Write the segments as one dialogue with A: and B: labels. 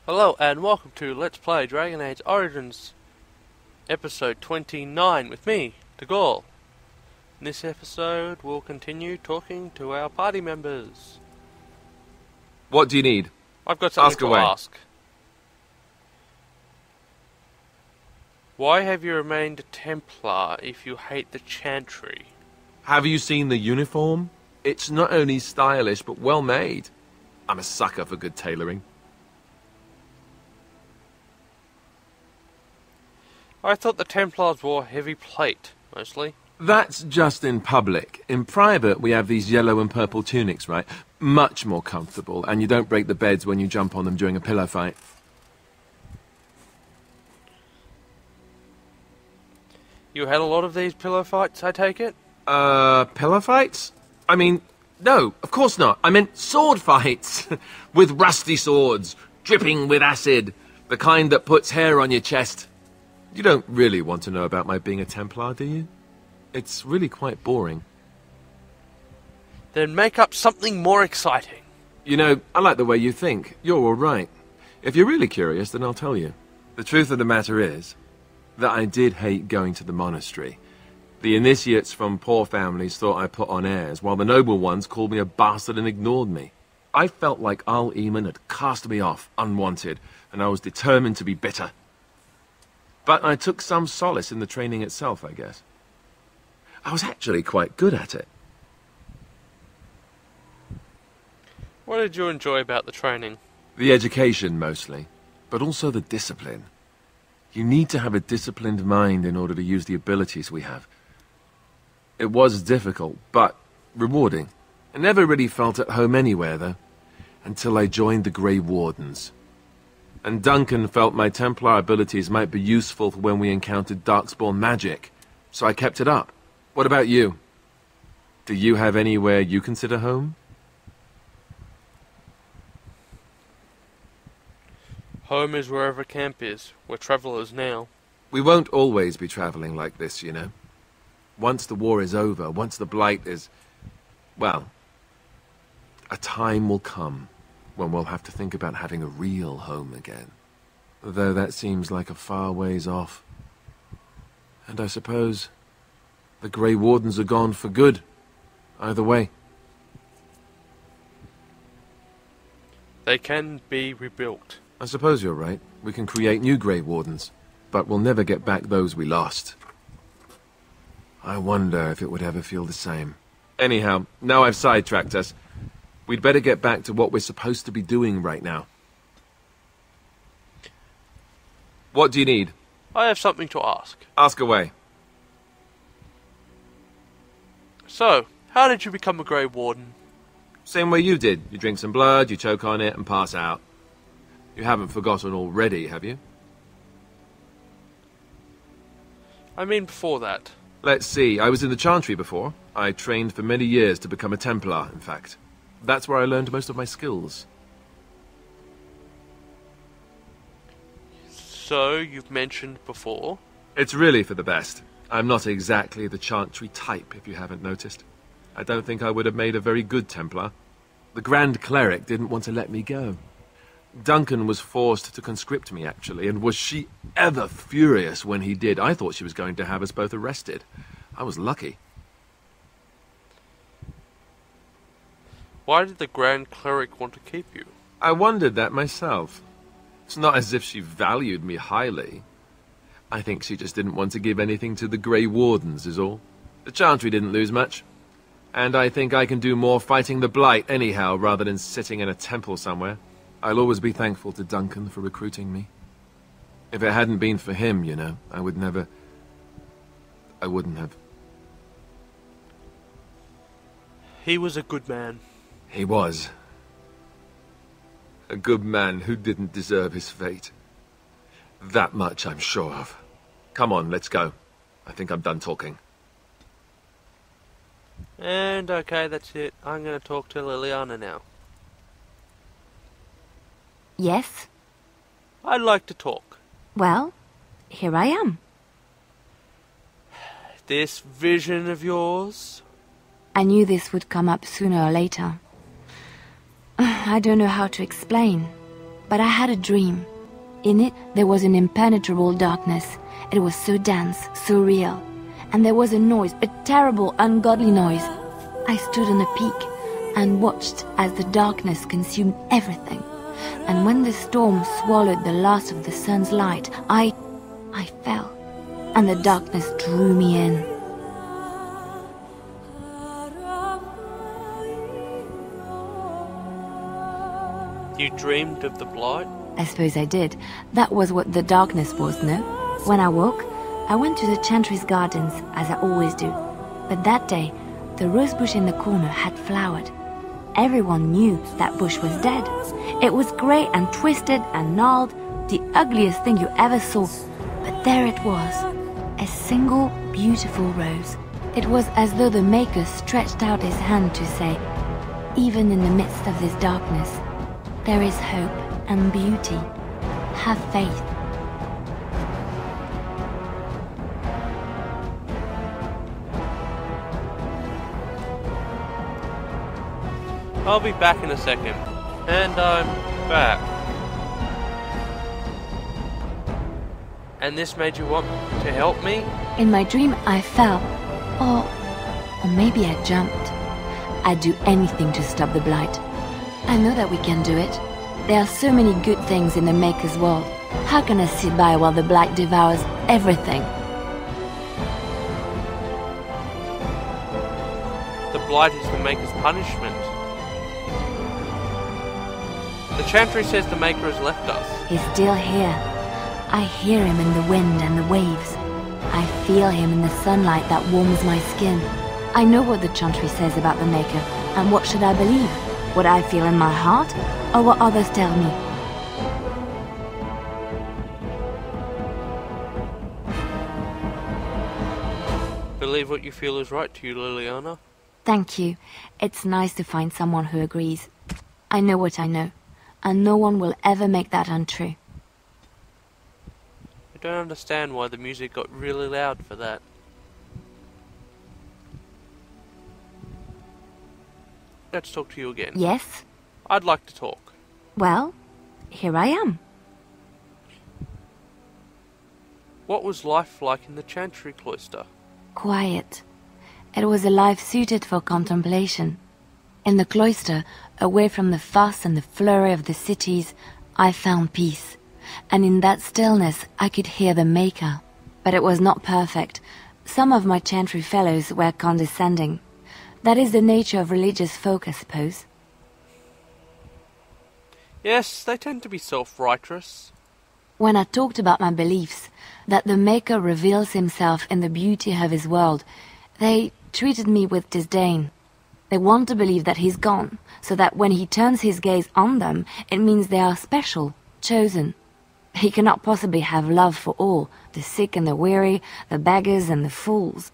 A: Hello and welcome to Let's Play Dragon Age Origins episode 29 with me, Tagore. In this episode we'll continue talking to our party members.
B: What do you need?
A: I've got something
B: Ask
A: to
B: away.
A: ask. Why have you remained a Templar if you hate the Chantry?
B: Have you seen the uniform? It's not only stylish, but well made. I'm a sucker for good tailoring.
A: I thought the Templars wore heavy plate, mostly.
B: That's just in public. In private, we have these yellow and purple tunics, right? Much more comfortable, and you don't break the beds when you jump on them during a pillow fight.
A: You had a lot of these pillow fights, I take it?
B: Pillow fights? I mean, no, of course not. I meant sword fights. With rusty swords, dripping with acid. The kind that puts hair on your chest. You don't really want to know about my being a Templar, do you? It's really quite boring.
A: Then make up something more exciting.
B: You know, I like the way you think. You're all right. If you're really curious, then I'll tell you. The truth of the matter is that I did hate going to the monastery. The initiates from poor families thought I put on airs, while the noble ones called me a bastard and ignored me. I felt like Al Eamon had cast me off, unwanted, and I was determined to be bitter. But I took some solace in the training itself, I guess. I was actually quite good at it.
A: What did you enjoy about the training?
B: The education, mostly, but also the discipline. You need to have a disciplined mind in order to use the abilities we have. It was difficult, but rewarding. I never really felt at home anywhere, though, until I joined the Grey Wardens. And Duncan felt my Templar abilities might be useful for when we encountered Darkspawn magic, so I kept it up. What about you? Do you have anywhere you consider home?
A: Home is wherever camp is. We're travellers now.
B: We won't always be travelling like this, you know. Once the war is over, once the Blight is... well, a time will come when we'll have to think about having a real home again. Though that seems like a far ways off. And I suppose the Grey Wardens are gone for good, either way.
A: They can be rebuilt.
B: I suppose you're right. We can create new Grey Wardens, but we'll never get back those we lost. I wonder if it would ever feel the same. Anyhow, now I've sidetracked us. We'd better get back to what we're supposed to be doing right now. What do you need?
A: I have something to ask.
B: Ask away.
A: So, how did you become a Grey Warden?
B: Same way you did. You drink some blood, you choke on it, and pass out. You haven't forgotten already, have you?
A: I mean before that.
B: Let's see, I was in the Chantry before. I trained for many years to become a Templar, in fact. That's where I learned most of my skills.
A: So, you've mentioned before?
B: It's really for the best. I'm not exactly the Chantry type, if you haven't noticed. I don't think I would have made a very good Templar. The Grand Cleric didn't want to let me go. Duncan was forced to conscript me, actually, and was she ever furious when he did. I thought she was going to have us both arrested. I was lucky.
A: Why did the Grand Cleric want to keep you?
B: I wondered that myself. It's not as if she valued me highly. I think she just didn't want to give anything to the Grey Wardens, is all. The Chantry didn't lose much. And I think I can do more fighting the Blight anyhow, rather than sitting in a temple somewhere. I'll always be thankful to Duncan for recruiting me. If it hadn't been for him, you know, I wouldn't have.
A: He was a good man.
B: He was. A good man who didn't deserve his fate. That much I'm sure of. Come on, let's go. I think I'm done talking.
A: And okay, that's it. I'm going to talk to Liliana now.
C: Yes?
A: I'd like to talk.
C: Well, here I am.
A: This vision of yours?
C: I knew this would come up sooner or later. I don't know how to explain. But I had a dream. In it, there was an impenetrable darkness. It was so dense, so real. And there was a noise, a terrible, ungodly noise. I stood on a peak and watched as the darkness consumed everything. And when the storm swallowed the last of the sun's light, I fell, and the darkness drew me in.
A: You dreamed of the blight?
C: I suppose I did. That was what the darkness was, no? When I woke, I went to the Chantry's gardens, as I always do. But that day, the rose bush in the corner had flowered. Everyone knew that bush was dead. It was grey and twisted and gnarled, the ugliest thing you ever saw. But there it was, a single beautiful rose. It was as though the Maker stretched out his hand to say, even in the midst of this darkness, there is hope and beauty. Have faith.
A: I'll be back in a second. And I'm back. And this made you want to help me?
C: In my dream, I fell. Or maybe I jumped. I'd do anything to stop the blight. I know that we can do it. There are so many good things in the Maker's world. How can I sit by while the blight devours everything?
A: The blight is the Maker's punishment. The Chantry says the Maker has left us.
C: He's still here. I hear him in the wind and the waves. I feel him in the sunlight that warms my skin. I know what the Chantry says about the Maker, and what should I believe? What I feel in my heart, or what others tell me?
A: Believe what you feel is right to you, Liliana.
C: Thank you. It's nice to find someone who agrees. I know what I know, and no one will ever make that untrue.
A: I don't understand why the music got really loud for that. Let's talk to you again.
C: Yes?
A: I'd like to talk.
C: Well, here I am.
A: What was life like in the Chantry cloister?
C: Quiet. It was a life suited for contemplation. In the cloister, away from the fuss and the flurry of the cities, I found peace. And in that stillness, I could hear the Maker. But it was not perfect. Some of my Chantry fellows were condescending. That is the nature of religious folk, I suppose.
A: Yes, they tend to be self-righteous.
C: When I talked about my beliefs, that the Maker reveals himself in the beauty of his world, they treated me with disdain. They want to believe that he's gone, so that when he turns his gaze on them, it means they are special, chosen. He cannot possibly have love for all, the sick and the weary, the beggars and the fools.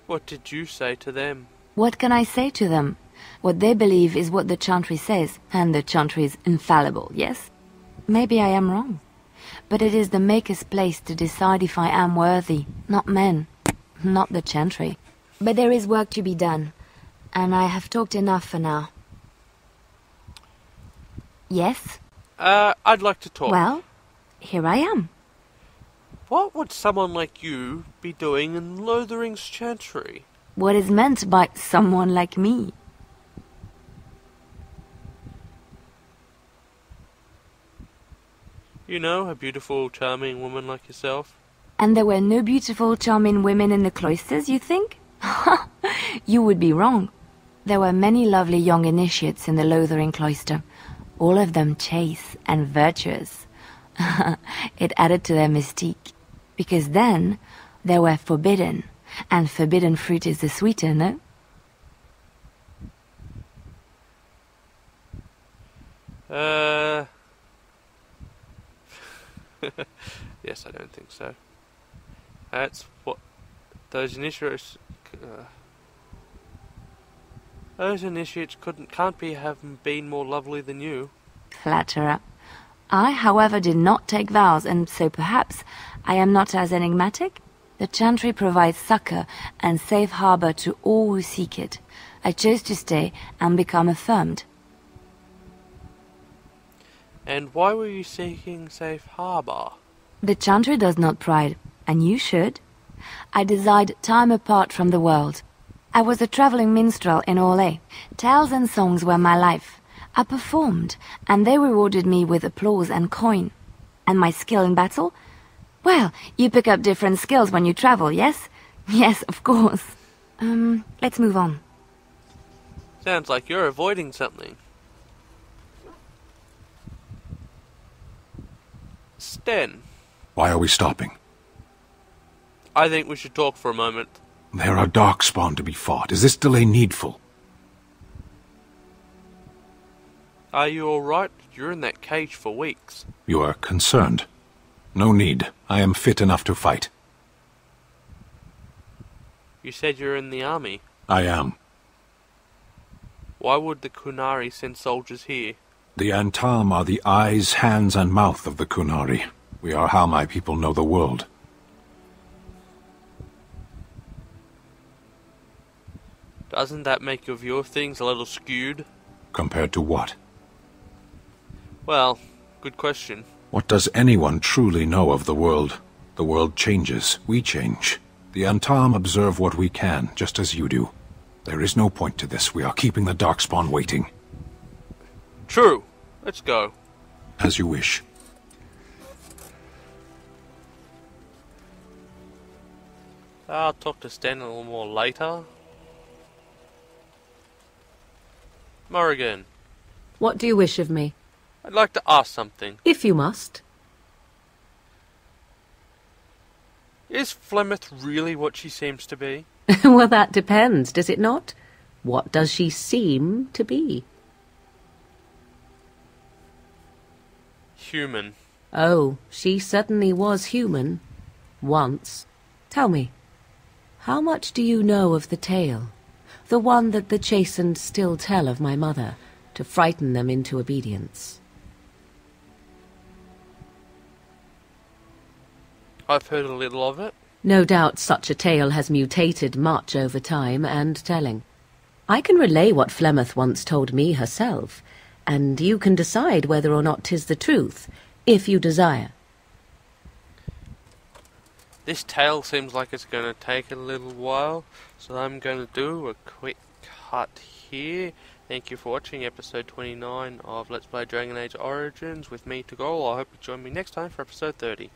A: What did you say to them?
C: What can I say to them? What they believe is what the Chantry says, and the Chantry is infallible, yes? Maybe I am wrong. But it is the Maker's place to decide if I am worthy, not men, not the Chantry. But there is work to be done, and I have talked enough for now. Yes?
A: I'd like to talk.
C: Well, here I am.
A: What would someone like you be doing in Lothering's Chantry?
C: What is meant by someone like me?
A: You know, a beautiful, charming woman like yourself.
C: And there were no beautiful, charming women in the cloisters, you think? You would be wrong. There were many lovely young initiates in the Lothering cloister, all of them chaste and virtuous. It added to their mystique, because then they were forbidden, and forbidden fruit is the sweeter, no?
A: Yes, I don't think so. That's what those initiates. Those initiates can't have been more lovely than you.
C: Flatterer. I, however, did not take vows, and so perhaps I am not as enigmatic. The Chantry provides succor and safe harbor to all who seek it, I chose to stay and become affirmed.
A: And why were you seeking safe harbor?
C: The Chantry does not pride, and you should. I desired time apart from the world. I was a traveling minstrel in Orlais. Tales and songs were my life. I performed, and they rewarded me with applause and coin. And my skill in battle? Well, you pick up different skills when you travel, yes? Yes, of course. Let's move on.
A: Sounds like you're avoiding something. Sten,
D: Why are we stopping?
A: I think we should talk for a moment.
D: There are darkspawn to be fought. Is this delay needful?
A: Are you alright? You're in that cage for weeks.
D: You are concerned. No need. I am fit enough to fight.
A: You said you're in the army.
D: I am.
A: Why would the Kunari send soldiers here?
D: The Antam are the eyes, hands, and mouth of the Kunari. We are how my people know the world.
A: Doesn't that make your view of things a little skewed?
D: Compared to what?
A: Well, good question.
D: What does anyone truly know of the world? The world changes. We change. The Antam observe what we can, just as you do. There is no point to this. We are keeping the Darkspawn waiting.
A: True. Let's go.
D: As you wish.
A: I'll talk to Stan a little more later. Morrigan,
E: What do you wish of me?
A: I'd like to ask something.
E: If you must.
A: Is Flemeth really what she seems to be?
E: Well, that depends, does it not? What does she seem to be?
A: Human.
E: Oh, she certainly was human. Once. Tell me, how much do you know of the tale? The one that the chastened still tell of my mother, to frighten them into obedience.
A: I've heard a little of it.
E: No doubt such a tale has mutated much over time and telling. I can relay what Flemeth once told me herself, and you can decide whether or not 'tis the truth, if you desire.
A: This tale seems like it's going to take a little while, so I'm going to do a quick cut here. Thank you for watching episode 29 of Let's Play Dragon Age Origins with me, Tagol. I hope you join me next time for episode 30.